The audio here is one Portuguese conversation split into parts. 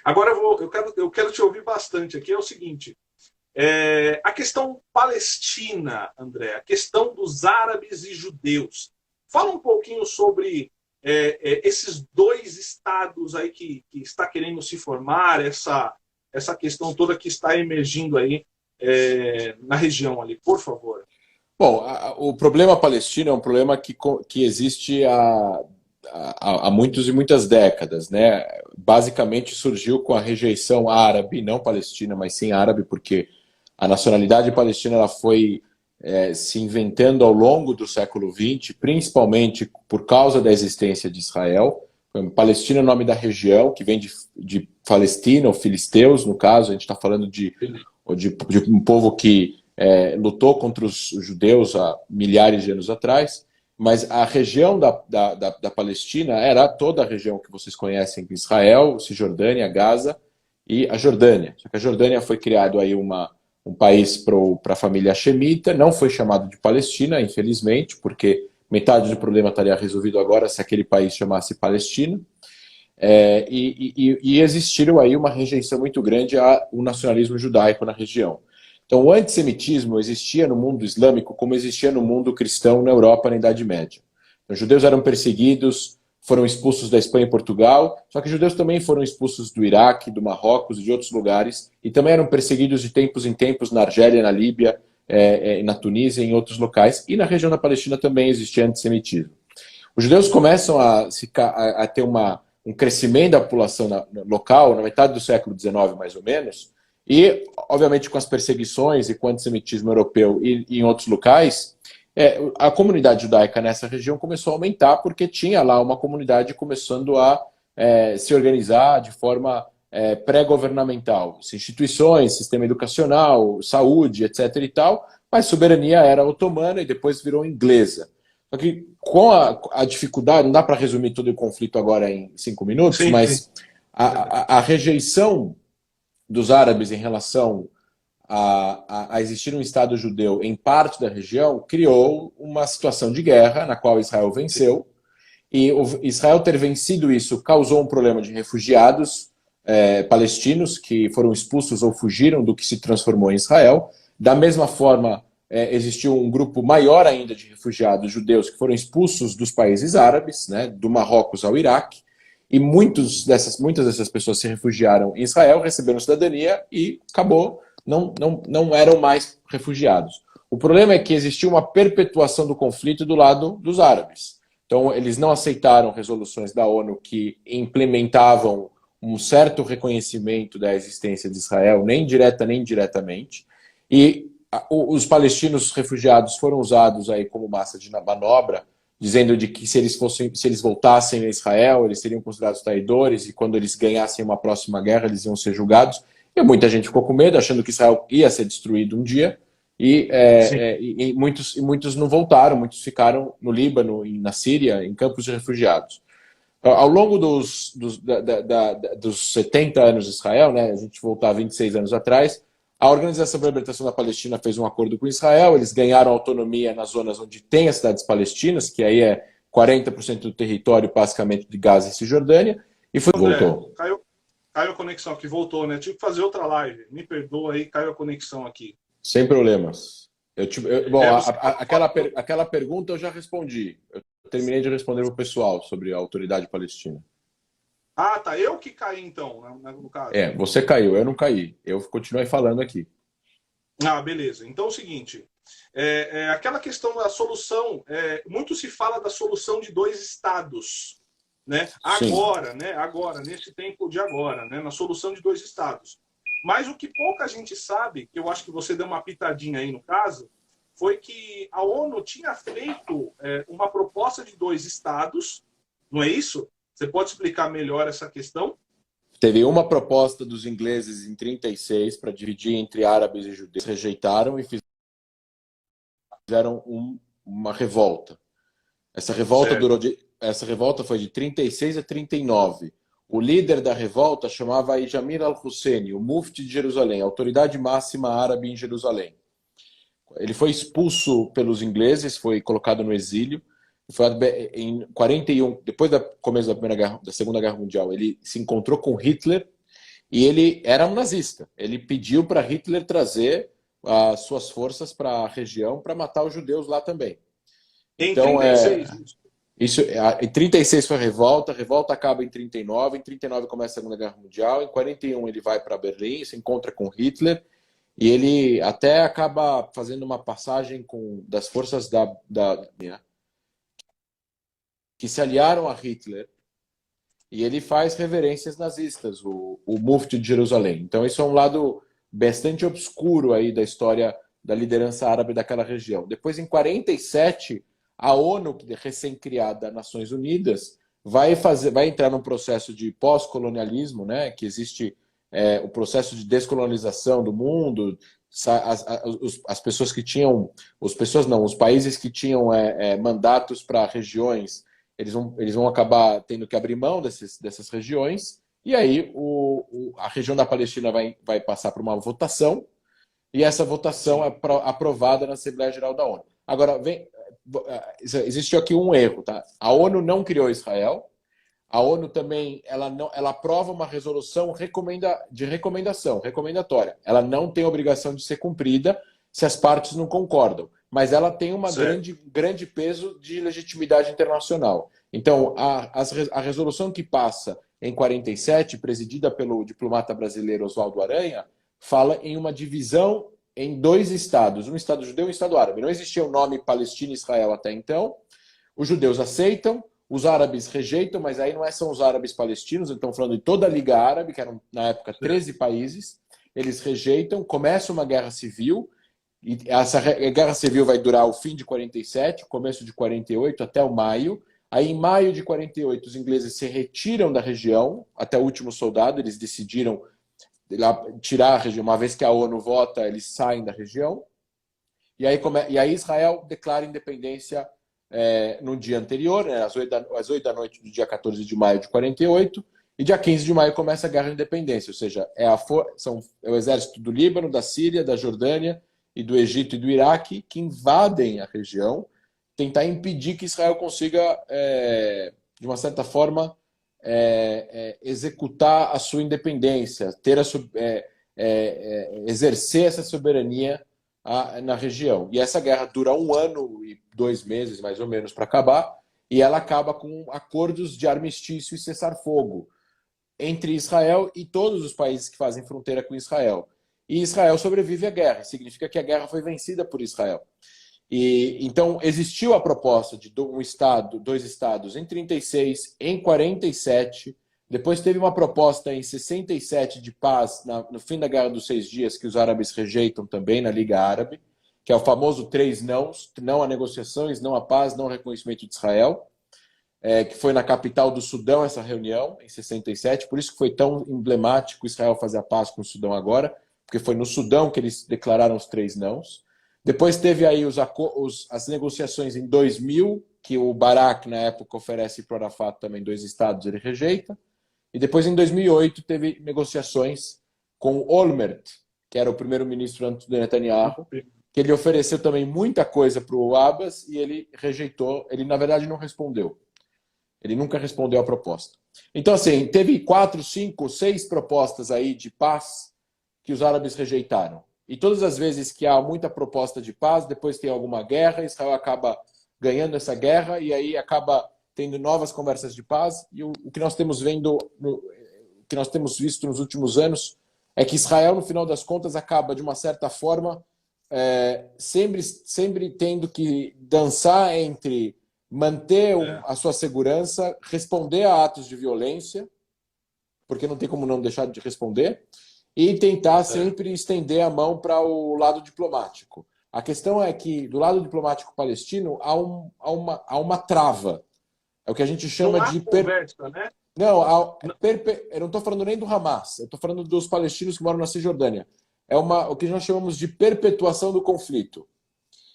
Agora eu quero te ouvir bastante aqui. É o seguinte: a questão palestina, André, a questão dos árabes e judeus. Fala um pouquinho sobre esses dois estados aí que está querendo se formar, essa questão toda que está emergindo aí na região ali, por favor. Bom, o problema palestino é um problema que existe há muitos e muitas décadas, né? Basicamente surgiu com a rejeição árabe, não palestina, mas sim árabe, porque a nacionalidade palestina ela foi se inventando ao longo do século XX, principalmente por causa da existência de Israel. Palestina é o nome da região, que vem de Palestina, ou filisteus, no caso, a gente está falando de um povo que lutou contra os judeus há milhares de anos atrás, mas a região da Palestina era toda a região que vocês conhecem, Israel, Cisjordânia, Gaza e a Jordânia. Só que a Jordânia foi criado aí um país para a família Hashemita, não foi chamado de Palestina, infelizmente, porque metade do problema estaria resolvido agora se aquele país chamasse Palestina. E existiram aí uma rejeição muito grande ao nacionalismo judaico na região. Então, o antissemitismo existia no mundo islâmico como existia no mundo cristão na Europa na Idade Média. Então, os judeus eram perseguidos, foram expulsos da Espanha e Portugal, só que os judeus também foram expulsos do Iraque, do Marrocos e de outros lugares, e também eram perseguidos de tempos em tempos na Argélia, na Líbia, na Tunísia e em outros locais, e na região da Palestina também existia antissemitismo. Os judeus começam a ter um crescimento da população local, na metade do século XIX, mais ou menos, e, obviamente, com as perseguições e com o antissemitismo europeu e em outros locais, a comunidade judaica nessa região começou a aumentar porque tinha lá uma comunidade começando a se organizar de forma pré-governamental. Instituições, sistema educacional, saúde, etc. e tal, mas soberania era otomana e depois virou inglesa. Só que com a dificuldade, não dá para resumir todo o conflito agora em 5 minutos, Sim, sim. mas a rejeição dos árabes em relação a existir um Estado judeu em parte da região criou uma situação de guerra na qual Israel venceu. E Israel ter vencido isso causou um problema de refugiados palestinos que foram expulsos ou fugiram do que se transformou em Israel. Da mesma forma, existiu um grupo maior ainda de refugiados judeus que foram expulsos dos países árabes, né, do Marrocos ao Iraque. E muitas dessas pessoas se refugiaram em Israel, receberam cidadania e acabou, não eram mais refugiados. O problema é que existiu uma perpetuação do conflito do lado dos árabes. Então, eles não aceitaram resoluções da ONU que implementavam um certo reconhecimento da existência de Israel, nem direta nem indiretamente. E os palestinos refugiados foram usados aí como massa de manobra, dizendo de que se eles voltassem a Israel, eles seriam considerados traidores e quando eles ganhassem uma próxima guerra, eles iam ser julgados. E muita gente ficou com medo, achando que Israel ia ser destruído um dia, e muitos não voltaram, muitos ficaram no Líbano e na Síria, em campos de refugiados. Ao longo dos 70 anos de Israel, né, a gente voltar 26 anos atrás, a Organização para a Libertação da Palestina fez um acordo com Israel, eles ganharam autonomia nas zonas onde tem as cidades palestinas, que aí é 40% do território, basicamente, de Gaza e Cisjordânia, e André, voltou. caiu a conexão aqui, voltou, né? Tive que fazer outra live. Me perdoa aí, caiu a conexão aqui. Sem problemas. Bom, Você aquela pergunta eu já respondi. Eu terminei de responder para o pessoal sobre a autoridade palestina. Ah, tá. Eu que caí, então, no caso. Você caiu, eu não caí. Eu continuei falando aqui. Ah, beleza. Então é o seguinte: aquela questão da solução, muito se fala da solução de dois estados, né? Sim. Agora, nesse tempo de agora, né? Na solução de dois estados. Mas o que pouca gente sabe, que eu acho que você deu uma pitadinha aí no caso, foi que a ONU tinha feito uma proposta de dois estados, não é isso? Você pode explicar melhor essa questão? Teve uma proposta dos ingleses em 1936 para dividir entre árabes e judeus. Rejeitaram e fizeram uma revolta. Essa revolta foi de 1936 a 1939. O líder da revolta chamava Ijamir al-Husseini, o mufti de Jerusalém, a autoridade máxima árabe em Jerusalém. Ele foi expulso pelos ingleses, foi colocado no exílio. Foi em 41, depois do começo da Segunda Guerra Mundial, ele se encontrou com Hitler E ele era um nazista. Ele pediu para Hitler trazer as suas forças para a região para matar os judeus lá também. Em Então, 36, isso, em 36 foi a revolta acaba em 39, em 39 começa a Segunda Guerra Mundial, em 41 ele vai para Berlim, se encontra com Hitler, e ele até acaba fazendo uma passagem das forças que se aliaram a Hitler, e ele faz reverências nazistas, o Mufti de Jerusalém. Então isso é um lado bastante obscuro aí da história da liderança árabe daquela região. Depois, em 47, a ONU, recém-criada, Nações Unidas, vai entrar num processo de pós-colonialismo, né, que existe o processo de descolonização do mundo. As pessoas que tinham, os países que tinham mandatos para regiões, eles vão acabar tendo que abrir mão dessas regiões, e aí a região da Palestina vai passar por uma votação, e essa votação é aprovada na Assembleia Geral da ONU. Agora, existe aqui um erro, tá? A ONU não criou Israel, a ONU também ela aprova uma resolução recomendatória. Ela não tem obrigação de ser cumprida se as partes não concordam, mas ela tem um grande peso de legitimidade internacional. Então, a resolução que passa em 47, presidida pelo diplomata brasileiro Oswaldo Aranha, fala em uma divisão em 2 estados, um estado judeu e um estado árabe. Não existia o nome Palestina e Israel até então. Os judeus aceitam, os árabes rejeitam, mas aí não são os árabes palestinos, então falando de toda a Liga Árabe, que eram na época 13 países, eles rejeitam, começa uma guerra civil, e essa guerra civil vai durar o fim de 47, o começo de 48 até o maio. Aí, em maio de 48, os ingleses se retiram da região, até o último soldado, eles decidiram tirar a região. Uma vez que a ONU vota, eles saem da região. E aí Israel declara independência no dia anterior, né, às 8 da noite do dia 14 de maio de 48, e dia 15 de maio começa a Guerra de Independência, ou seja, é o exército do Líbano, da Síria, da Jordânia e do Egito e do Iraque que invadem a região, tentar impedir que Israel consiga, de uma certa forma, executar a sua independência, exercer essa soberania na região. E essa guerra dura 1 ano e 2 meses, mais ou menos, para acabar, e ela acaba com acordos de armistício e cessar-fogo entre Israel e todos os países que fazem fronteira com Israel. E Israel sobrevive à guerra, significa que a guerra foi vencida por Israel. E então existiu a proposta de 2 estados em 36, em 47, depois teve uma proposta em 67 de paz no fim da Guerra dos 6 Dias, que os árabes rejeitam também na Liga Árabe, que é o famoso 3 nãos, não a negociações, não a paz, não ao reconhecimento de Israel, que foi na capital do Sudão essa reunião, em 67, por isso que foi tão emblemático Israel fazer a paz com o Sudão agora, porque foi no Sudão que eles declararam os 3 nãos. Depois teve aí as negociações em 2000, que o Barak, na época, oferece para o Arafat também 2 estados, ele rejeita. E depois, em 2008, teve negociações com Olmert, que era o primeiro-ministro antes do Netanyahu, que ele ofereceu também muita coisa para o Abbas e ele rejeitou. Ele, na verdade, não respondeu. Ele nunca respondeu à proposta. Então, assim, teve 4, 5, 6 propostas aí de paz que os árabes rejeitaram. E todas as vezes que há muita proposta de paz, depois tem alguma guerra, Israel acaba ganhando essa guerra e aí acaba tendo novas conversas de paz. E o que nós temos que nós temos visto nos últimos anos é que Israel, no final das contas, acaba, de uma certa forma, sempre tendo que dançar entre manter a sua segurança, responder a atos de violência, porque não tem como não deixar de responder, e tentar sempre estender a mão para o lado diplomático. A questão é que, do lado diplomático palestino, há uma trava. É o que a gente chama de... conversa, né? Não, eu não estou falando nem do Hamas, eu estou falando dos palestinos que moram na Cisjordânia. É o que nós chamamos de perpetuação do conflito.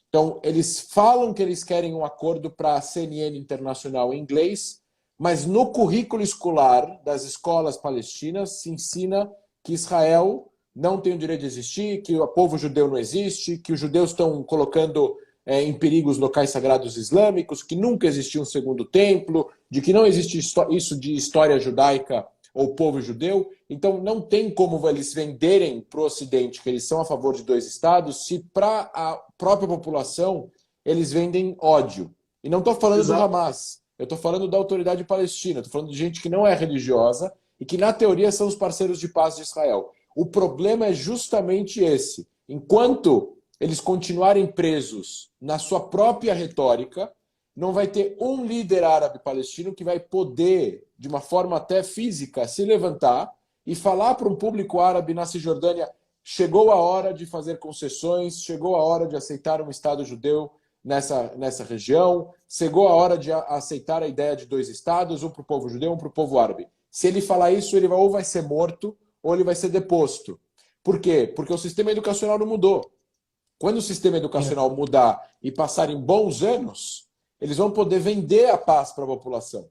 Então, eles falam que eles querem um acordo para a CNN Internacional em inglês, mas no currículo escolar das escolas palestinas se ensina que Israel não tem o direito de existir, que o povo judeu não existe, que os judeus estão colocando em perigo os locais sagrados islâmicos, que nunca existiu um segundo templo, de que não existe isso de história judaica ou povo judeu. Então, não tem como eles venderem para o Ocidente que eles são a favor de dois estados se para a própria população eles vendem ódio. E não estou falando do Hamas, eu estou falando da autoridade palestina, estou falando de gente que não é religiosa e que, na teoria, são os parceiros de paz de Israel. O problema é justamente esse. Enquanto eles continuarem presos na sua própria retórica, não vai ter um líder árabe palestino que vai poder, de uma forma até física, se levantar e falar para um público árabe na Cisjordânia: chegou a hora de fazer concessões, chegou a hora de aceitar um Estado judeu nessa região, chegou a hora de aceitar a ideia de dois estados, um para o povo judeu, um para o povo árabe. Se ele falar isso, ele ou vai ser morto ou ele vai ser deposto. Por quê? Porque o sistema educacional não mudou. Quando o sistema educacional mudar e passarem bons anos, eles vão poder vender a paz para a população.